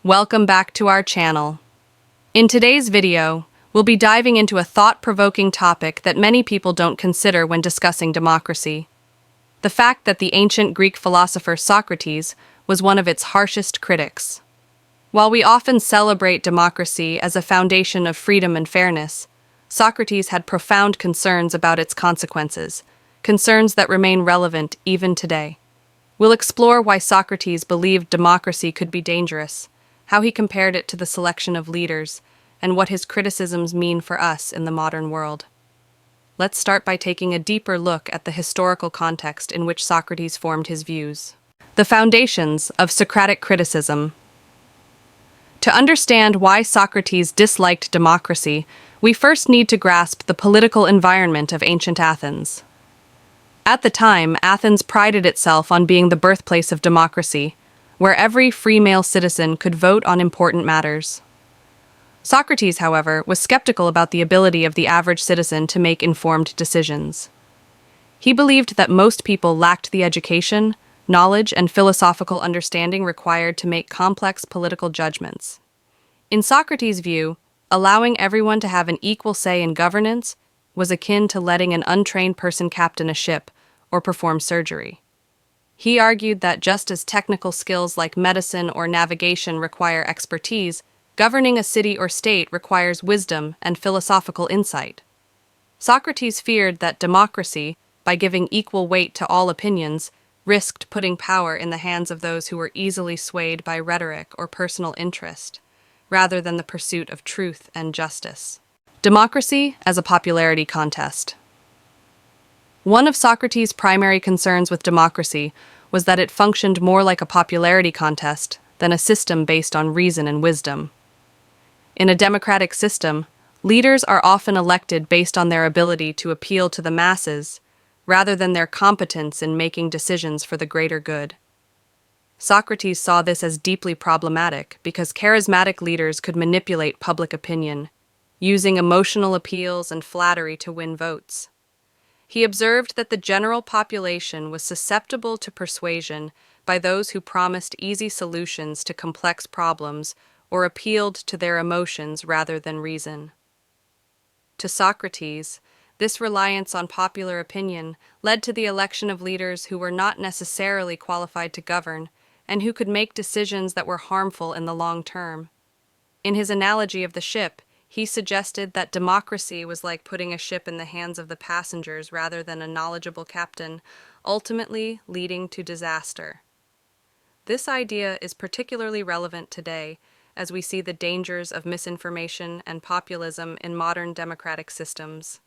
Welcome back to our channel. In today's video, we'll be diving into a thought-provoking topic that many people don't consider when discussing democracy. The fact that the ancient Greek philosopher Socrates was one of its harshest critics. While we often celebrate democracy as a foundation of freedom and fairness, Socrates had profound concerns about its consequences, concerns that remain relevant even today. We'll explore why Socrates believed democracy could be dangerous, how he compared it to the selection of leaders, and what his criticisms mean for us in the modern world. Let's start by taking a deeper look at the historical context in which Socrates formed his views. The foundations of Socratic criticism. To understand why Socrates disliked democracy, we first need to grasp the political environment of ancient Athens. At the time, Athens prided itself on being the birthplace of democracy, where every free male citizen could vote on important matters. Socrates, however, was skeptical about the ability of the average citizen to make informed decisions. He believed that most people lacked the education, knowledge, and philosophical understanding required to make complex political judgments. In Socrates' view, allowing everyone to have an equal say in governance was akin to letting an untrained person captain a ship or perform surgery. He argued that just as technical skills like medicine or navigation require expertise, governing a city or state requires wisdom and philosophical insight. Socrates feared that democracy, by giving equal weight to all opinions, risked putting power in the hands of those who were easily swayed by rhetoric or personal interest, rather than the pursuit of truth and justice. Democracy as a popularity contest. One of Socrates' primary concerns with democracy was that it functioned more like a popularity contest than a system based on reason and wisdom. In a democratic system, leaders are often elected based on their ability to appeal to the masses, rather than their competence in making decisions for the greater good. Socrates saw this as deeply problematic because charismatic leaders could manipulate public opinion, using emotional appeals and flattery to win votes. He observed that the general population was susceptible to persuasion by those who promised easy solutions to complex problems or appealed to their emotions rather than reason. To Socrates, this reliance on popular opinion led to the election of leaders who were not necessarily qualified to govern and who could make decisions that were harmful in the long term. In his analogy of the ship, he suggested that democracy was like putting a ship in the hands of the passengers rather than a knowledgeable captain, ultimately leading to disaster. This idea is particularly relevant today as we see the dangers of misinformation and populism in modern democratic systems.